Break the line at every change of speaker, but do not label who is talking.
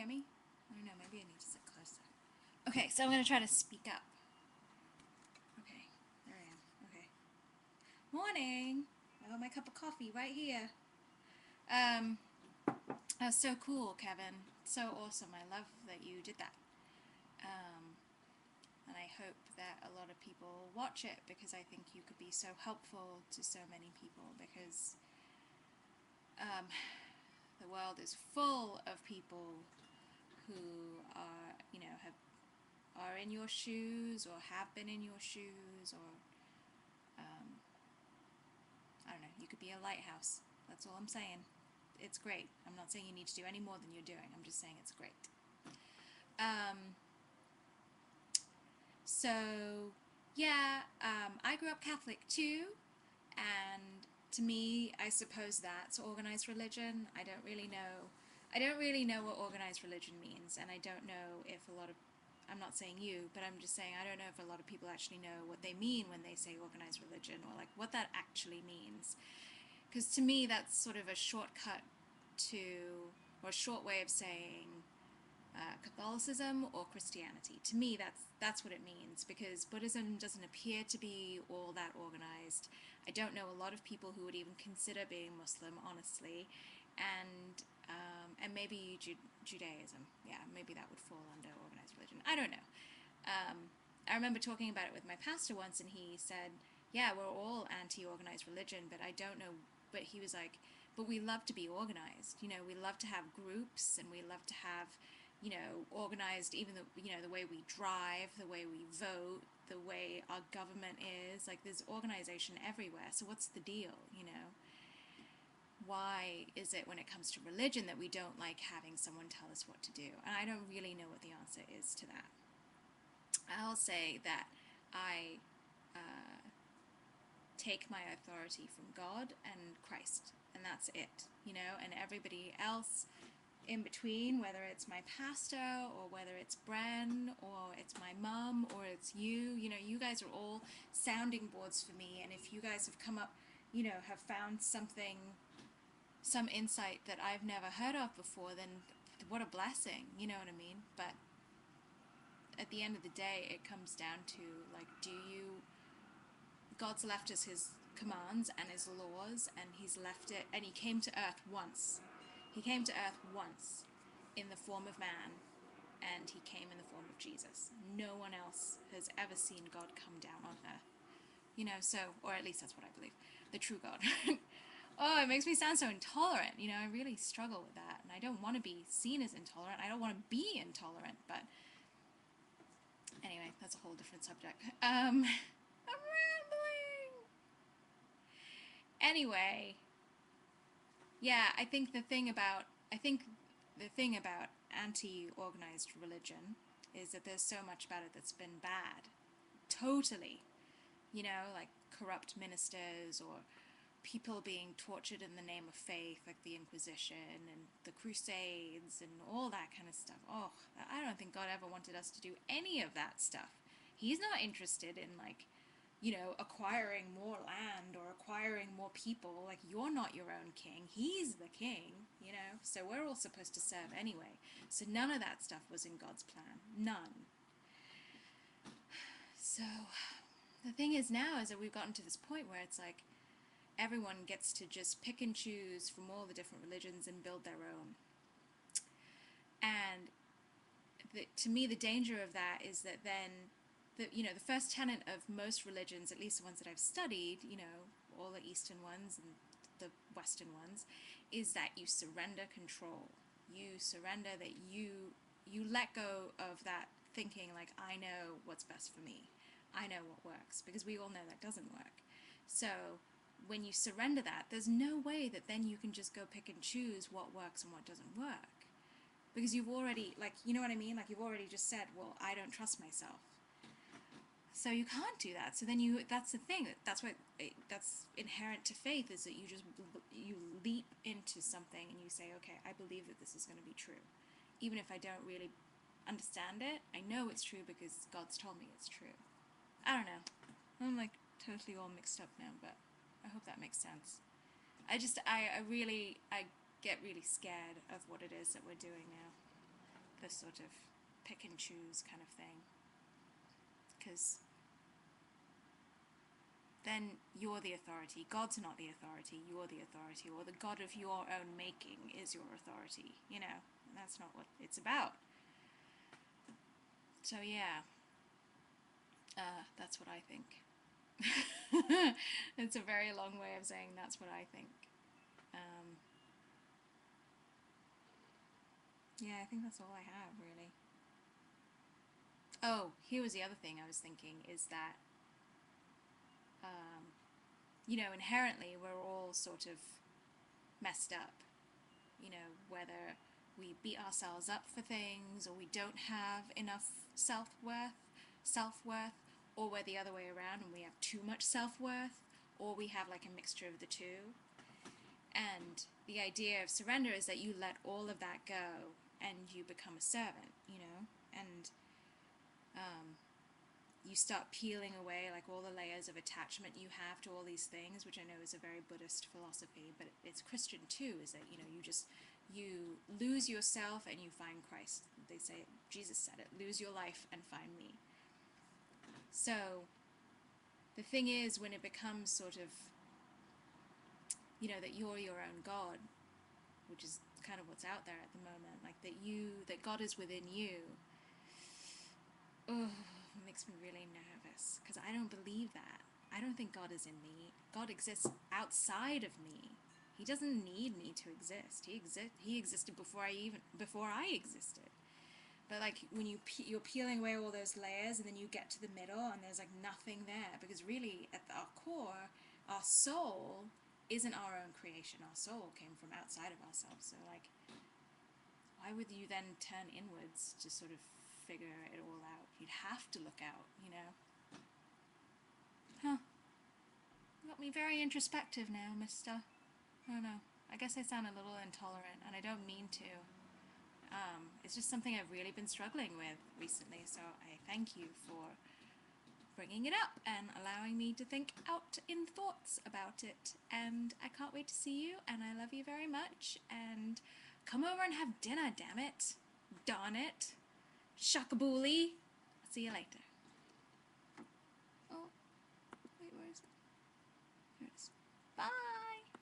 hear me? I don't know, maybe I need to sit closer. Okay, so I'm going to try to speak up. Okay, there I am. Okay. Morning! I got my cup of coffee right here. Um, that's so cool, Kevin. So awesome. I love that you did that. Um, and I hope that a lot of people watch it because I think you could be so helpful to so many people because um, the world is full of people who are, are in your shoes or have been in your shoes or I don't know, you could be a lighthouse. That's all I'm saying. It's great. I'm not saying you need to do any more than you're doing. I'm just saying it's great. Um, so, yeah, I grew up Catholic too, and to me, I suppose that's organized religion. I don't really know. I don't really know what organized religion means, and I don't know if a lot of I'm not saying you, but I'm just saying I don't know if a lot of people actually know what they mean when they say organized religion or like what that actually means. Because to me, that's sort of a shortcut to, or a short way of saying Catholicism or Christianity. To me, that's what it means because Buddhism doesn't appear to be all that organized. I don't know a lot of people who would even consider being Muslim, honestly, and maybe Judaism. Yeah, maybe that would fall under organized religion. I don't know. I remember talking about it with my pastor once, and he said, "Yeah, we're all anti-organized religion, but I don't know." But he was like, "But we love to be organized. You know, we love to have groups, and we love to have, organized. Even the way we drive, the way we vote, the way our government is. Like, there's organization everywhere. So what's the deal? Why is it when it comes to religion that we don't like having someone tell us what to do?" And I don't really know what the answer is to that. I'll say that I take my authority from God and Christ, and that's it, and everybody else in between, whether it's my pastor or whether it's Bren or it's my mum or it's you guys are all sounding boards for me, and if you guys have come up, have found some insight that I've never heard of before, then what a blessing, you know what I mean? But at the end of the day, it comes down to, like, God's left us his commands and his laws, and he's left it, and he came to earth once. He came to earth once in the form of man, and he came in the form of Jesus. No one else has ever seen God come down on earth. So, or at least that's what I believe, the true God. Oh, it makes me sound so intolerant. I really struggle with that, and I don't want to be seen as intolerant. I don't want to be intolerant, but anyway, that's a whole different subject. I'm rambling. Anyway, yeah, I think the thing about anti-organized religion is that there's so much about it that's been bad. Totally. Like corrupt ministers or people being tortured in the name of faith, like the Inquisition and the Crusades and all that kind of stuff. Oh, I don't think God ever wanted us to do any of that stuff. He's not interested in, like, acquiring more land or acquiring more people. Like, you're not your own king. He's the king. So we're all supposed to serve anyway. So none of that stuff was in God's plan. None. So the thing is now is that we've gotten to this point where it's like everyone gets to just pick and choose from all the different religions and build their own. And to me, the danger of that is that then the first tenet of most religions, at least the ones that I've studied, all the Eastern ones and the Western ones, is that you surrender control. You surrender that you let go of that thinking like, I know what's best for me. I know what works, because we all know that doesn't work. So when you surrender that, there's no way that then you can just go pick and choose what works and what doesn't work. Because you've already, like, you know what I mean? Like, you've already just said, well, I don't trust myself. So you can't do that. So then that's the thing. That's inherent to faith, is that you leap into something and you say, okay, I believe that this is going to be true. Even if I don't really understand it, I know it's true because God's told me it's true. I don't know. I'm like totally all mixed up now, but I hope that makes sense. I get really scared of what it is that we're doing now. a sort of pick and choose kind of thing, because then you're the authority. God's not the authority, you're the authority, or the God of your own making is your authority, you know. That's not what it's about. So yeah, that's what I think. It's a very long way of saying that's what I think. Yeah, I think that's all I have, really. Oh, here was the other thing I was thinking, is that, you know, inherently we're all sort of messed up. You know, whether we beat ourselves up for things, or we don't have enough self-worth, or we're the other way around and we have too much self-worth, or we have like a mixture of the two. And the idea of surrender is that you let all of that go and you become a servant, you know, and you start peeling away like all the layers of attachment you have to all these things, which I know is a very Buddhist philosophy, but it's Christian too, is that, you know, you lose yourself and you find Christ. They say, Jesus said it, lose your life and find me. So the thing is, when it becomes sort of, you know, that you're your own God, which is kind of what's out there at the moment, like that God is within you, it makes me really nervous, because I don't believe that. I don't think God is in me. God exists outside of me. He doesn't need me to exist. He existed before I existed. But like when you're peeling away all those layers, and then you get to the middle and there's like nothing there, because really at our core, our soul isn't our own creation. Our soul came from outside of ourselves. So like, why would you then turn inwards to sort of figure it all out? You'd have to look out, you know. Huh. Got me very introspective now, mister. I don't know. I guess I sound a little intolerant, and I don't mean to. It's just something I've really been struggling with recently, so I thank you for bringing it up and allowing me to think out in thoughts about it. And I can't wait to see you, and I love you very much. And come over and have dinner, damn it. Darn it. Shakabooli. I'll see you later. Oh, wait, where is it? Here it is. Bye.